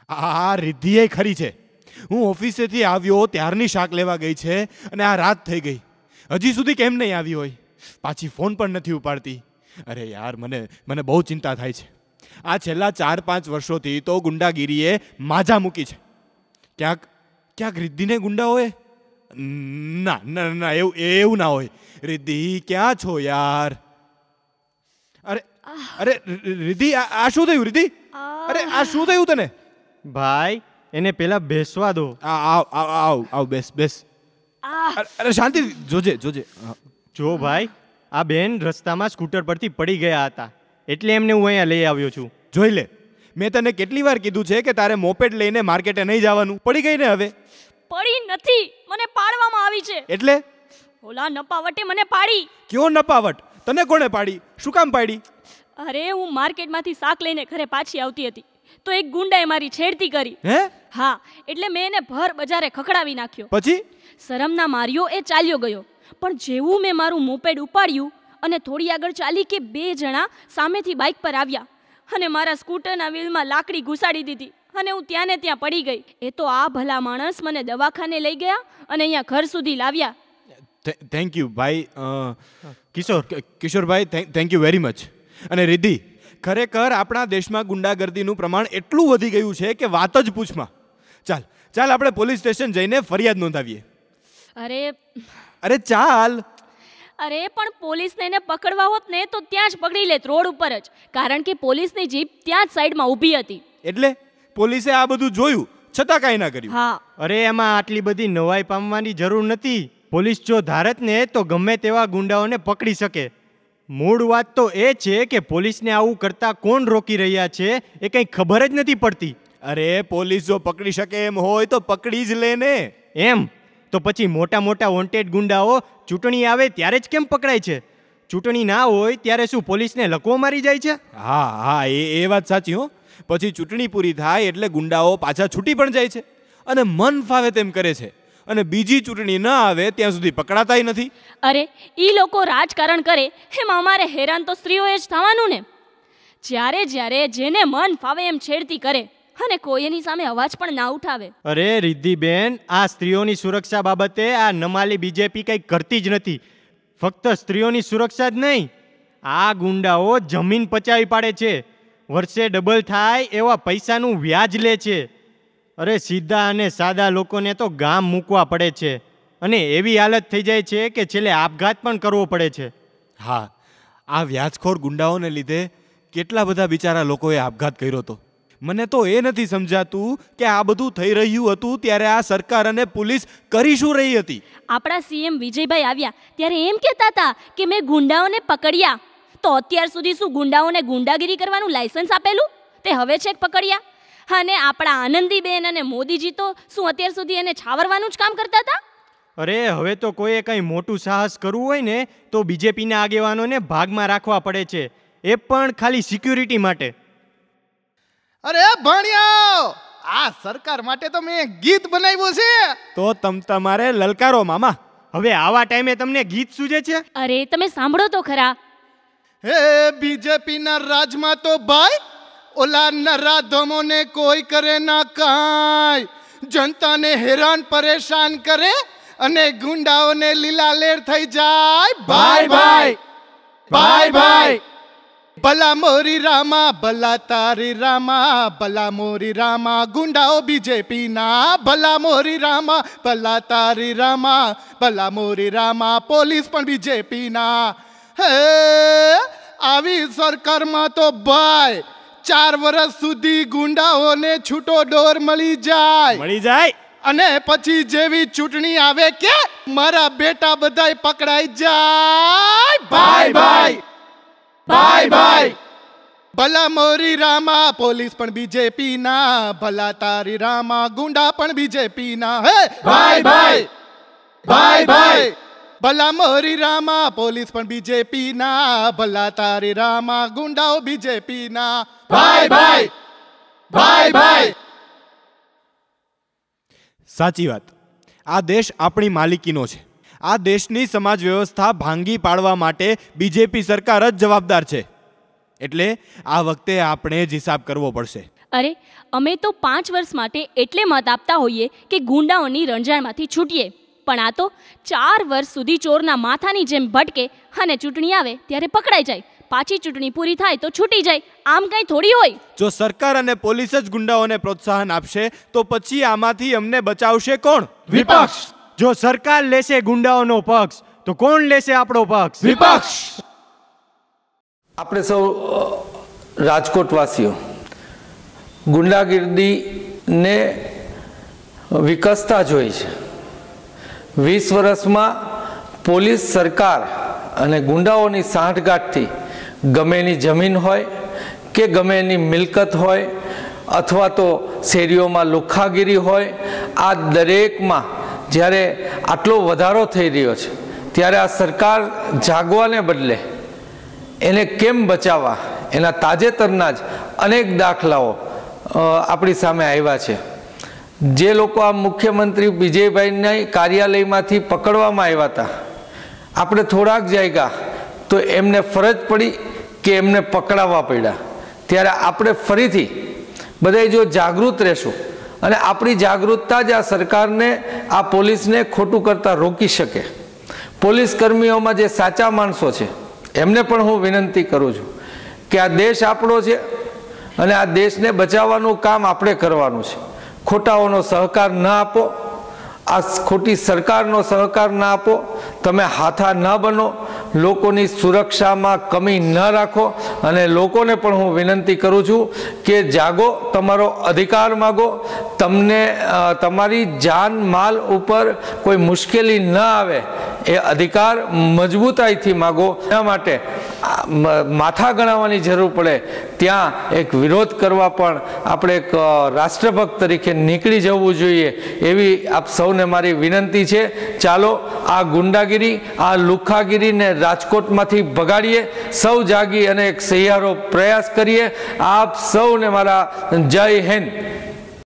આ રિદ્ધિ ખરી છે. હું ઓફિસેથી આવ્યો ત્યારની શાક લેવા ગઈ છે અને આ રાત થઈ ગઈ, હજી સુધી કેમ નહીં આવી હોય? પાછી ફોન પણ નથી ઉપાડતી. અરે યાર, મને બહુ ચિંતા થાય છે. આ છેલ્લા 4-5 વર્ષોથી તો ગુંડાગીરીએ માજા મૂકી છે. ક્યાંક રિદ્ધિને ગુંડાઓએ ના એવું ના હોય. રિદ્ધિ ક્યાં છો યાર? અરે રિદ્ધિ, આ શું થયું? રિદ્ધિ, અરે આ શું થયું તને? ભાઈ એને પેલા બેસવા દો. આવ બેસ. અરે શાંતિ, જોજે. જો ભાઈ, આ બેન રસ્તામાં સ્કૂટર પરથી પડી ગયા હતા, એટલે એમને હું અહીંયા લઈ આવ્યો છું. જોઈ લે, મેં તને કેટલી વાર કીધું છે કે તારે મોપેડ લઈને માર્કેટે નહીં જવાનું. પડી ગઈ ને હવે? પડી નથી, મને પાડવામાં આવી છે. એટલે? ઓલા નપાવટે મને પાડી. કયો નપાવટ? તને કોણે પાડી? શું કામ પાડી? અરે હું માર્કેટમાંથી શાક લઈને ઘરે પાછી આવતી હતી તો એક ગુંડાએ મારી છેડતી કરી. હે? હા, એટલે મેં એને ભર બજારે ખખડાવી નાખ્યો. પછી? શરમના માર્યો એ ચાલ્યો ગયો. પણ જેવું મેં મારું મોપેડ ઉપાડ્યું અને થોડી આગળ ચાલી કે 2 જણા સામેથી બાઇક પર આવ્યા અને મારા સ્કૂટરના વ્હીલમાં લાકડી ઘુસાડી દીધી અને હું ત્યાં ને ત્યાં પડી ગઈ. એ તો આ ભલા માણસ મને દવાખાને લઈ ગયા અને અહીંયા ઘર સુધી લાવ્યા. થેન્ક યુ ભાઈ. Kishorbhai, thank you very much. અને રિદ્ધિ, ખરેખર આપણા દેશમાં ગુંડાગર્દીનું પ્રમાણ એટલું વધી ગયું છે કે વાત જ પૂછમાં. ચાલ આપણે પોલીસ સ્ટેશન જઈને ફરિયાદ નોંધાવીએ. અરે ચાલ. અરે પણ પોલીસને એને પકડવા હોત ને તો ત્યાં જ પકડી લેત, રોડ ઉપર જ. કારણ કે પોલીસની જીપ ત્યાં જ સાઈડમાં ઊભી હતી. એટલે પોલીસે આ બધું જોયું છતાં કાંઈ ના કર્યું? હા. અરે એમાં આટલી બધી નવાઈ પામવાની જરૂર નથી. પોલીસ જો ધારત ને તો ગમે તેવા ગુંડાઓને પકડી શકે. મૂળ વાત તો એ છે કે પોલીસને આવું કરતા કોણ રોકી રહ્યા છે એ કંઈ ખબર જ નથી પડતી. અરે પોલીસ જો પકડી શકે એમ હોય તો પકડી જ લે ને. એમ તો પછી મોટા વોન્ટેડ ગુંડાઓ ચૂંટણી આવે ત્યારે જ કેમ પકડાય છે? ચૂંટણી ના હોય ત્યારે શું પોલીસને લકવો મારી જાય છે? હા, એ વાત સાચી હો. પછી ચૂંટણી પૂરી થાય એટલે ગુંડાઓ પાછા છૂટી પણ જાય છે અને મન ફાવે તેમ કરે છે અને બીજી ચૂંટણી ન આવે ત્યાં સુધી પકડાતાય નથી. અરે ઈ લોકો રાજકારણ કરે એમાં અમારે હેરાન તો સ્ત્રીઓએ જ થવાનું ને. જ્યારે જેને મન ફાવે એમ છેડતી કરે અને કોઈ એની સામે અવાજ પણ ના ઉઠાવે. અરે રિદ્ધિબેન, આ સ્ત્રીઓની સુરક્ષા બાબતે આ નમાલી બીજેપી કંઈ કરતી જ નથી. ફક્ત સ્ત્રીઓની સુરક્ષા જ નહીં, આ ગુંડાઓ જમીન પચાવી પાડે છે. વર્ષે ડબલ થાય એવા પૈસાનું વ્યાજ લે છે. અરે સીધા અને સાદા લોકોને તો ગામ મૂકવા પડે છે અને એવી હાલત થઈ જાય છે કે છેલ્લે આપઘાત પણ કરવો પડે છે. હા, આ વ્યાજખોર ગુંડાઓને લીધે કેટલા બધા બિચારા લોકોએ આપઘાત કર્યો હતો. મને તો એ નથી સમજાતું કે આ બધું થઈ રહ્યું હતું ત્યારે આ સરકાર અને પોલીસ કરી શું રહી હતી? આપણા સીએમ વિજયભાઈ આવ્યા ત્યારે એમ કહેતા હતા કે મેં ગુંડાઓને પકડ્યા. તો અત્યાર સુધી શું ગુંડાઓને ગુંડાગીરી કરવાનું લાયસન્સ આપેલું? તે હવે છેક પકડ્યા. અને આપણા આનંદીબેન અને મોદીજી તો શું અત્યાર સુધી એને છાવરવાનું જ કામ કરતા હતા? અરે હવે તો કોઈએ કંઈ મોટું સાહસ કરવું હોય ને તો બીજેપીના આગેવાનોને ભાગમાં રાખવા પડે છે, એ પણ ખાલી સિક્યુરિટી માટે. અરે ભણ્યા, આ સરકાર માટે તો મેં ગીત બનાવ્યું છે. તો તમારે લલકારો મામા. હવે આવા ટાઈમે તમને ગીત સૂજે છે? અરે તમે સાંભળો તો ખરા. હે બીજેપીના રાજમાં તો ભાઈ ઓલા નરાધમોને કોઈ કરે ના કાંઈ. જનતાને હેરાન પરેશાન કરે અને ગુંડાઓને લીલાલેર થઈ જાય. ભાઈ ભલા મોરી રામા, ભલા તારી રામા, ભલા મોરી રામા. ગુંડાઓ બીજેપીના. ભલા મોરી રામા, ભલા તારી રામા, ભલા મોરી રામા. પોલીસ પણ બીજેપીના. હે આવી સરકારમાં તો ભાઈ 4 વર્ષ સુધી ગુંડાઓને છૂટો ડોર મળી જાય અને પછી જેવી ચૂંટણી આવે કે મારા બેટા બધાય પકડાઈ જાય. ભાઈ ભલા મોરી રામા, પોલીસ પણ બીજેપીના. ભલા તારી રામા, ગુંડા પણ બીજેપીના. હે ભાઈ ભલા મોરી રામા, પોલીસ પણ બીજેપીના. ભલા તારી રામા, ગુંડાઓ બીજેપીના. ભાઈ. સાચી વાત. આ દેશ આપણી માલિકીનો છે. આ દેશની સમાજ વ્યવસ્થા ભાંગી પાડવા માટે બીજેપી સરકાર જ જવાબદાર છે. એટલે આ વખતે આપણે જ હિસાબ કરવો પડશે. અરે અમે તો 5 વર્ષ માટે એટલે મત આપતા હોઈએ કે ગુંડાઓની રંજાણમાંથી છૂટીએ, પણ આ તો 4 વર્ષ સુધી ચોરના માથાની જેમ ભટકે અને ચૂંટણી આવે ત્યારે પકડાઈ જાય, પાછી ચૂંટણી પૂરી થાય તો છૂટી જાય. આમ કંઈ થોડી હોય. જો સરકાર અને પોલીસ જ ગુંડાઓને પ્રોત્સાહન આપશે તો પછી આમાંથી અમને બચાવશે કોણ? વિપક્ષ. જો સરકાર લેશે ગુંડાઓનો પક્ષ તો કોણ લેશે આપણો પક્ષ? વિપક્ષ. આપણે સૌ રાજકોટવાસીઓ ગુંડાગીરીને વિકસતા જોઈ છે. 20 વર્ષમાં પોલીસ, સરકાર અને ગુંડાઓની સાંઠગાંઠથી ગમે એની જમીન હોય કે ગમે એની મિલકત હોય અથવા તો શેરીઓમાં લુખ્ખાગીરી હોય, આ દરેકમાં જ્યારે આટલો વધારો થઈ રહ્યો છે ત્યારે આ સરકાર જાગવાને બદલે એને કેમ બચાવવા એના તાજેતરના જ અનેક દાખલાઓ આપણી સામે આવ્યા છે. જે લોકો આ મુખ્યમંત્રી વિજયભાઈના કાર્યાલયમાંથી પકડવામાં આવ્યા હતા, આપણે થોડાક જાગ્યા તો એમને ફરજ પડી કે એમને પકડાવવા પડ્યા. ત્યારે આપણે ફરીથી બધાય જો જાગૃત રહેશું અને આપણી જાગૃતતા જ આ સરકારને, આ પોલીસને ખોટું કરતા રોકી શકે. પોલીસ કર્મીઓમાં જે સાચા માણસો છે એમને પણ હું વિનંતી કરું છું કે આ દેશ આપણો છે અને આ દેશને બચાવવાનું કામ આપણે કરવાનું છે. ખોટાઓનો સહકાર ન આપો, આ ખોટી સરકારનો સહકાર ના આપો, તમે હાથા ન બનો, લોકોની સુરક્ષામાં કમી ન રાખો. અને લોકોને પણ હું વિનંતી કરું છું કે જાગો, તમારો અધિકાર માગો. તમને તમારી જાન માલ ઉપર કોઈ મુશ્કેલી ન આવે એ અધિકાર મજબૂતાઈથી માગો. એના માટે માથા ગણાવવાની જરૂર પડે ત્યાં એક વિરોધ કરવા પણ આપણે એક રાષ્ટ્રભક્ત તરીકે નીકળી જવું જોઈએ એવી આપ સૌને મારી વિનંતી છે. ચાલો આ ગુંડાગીરી, આ લુખ્ખાગીરીને રાજકોટમાંથી ભગાડીએ. સૌ જાગી અને એક સહિયારો પ્રયાસ કરીએ. આપ સૌને મારા જય હિન્દ.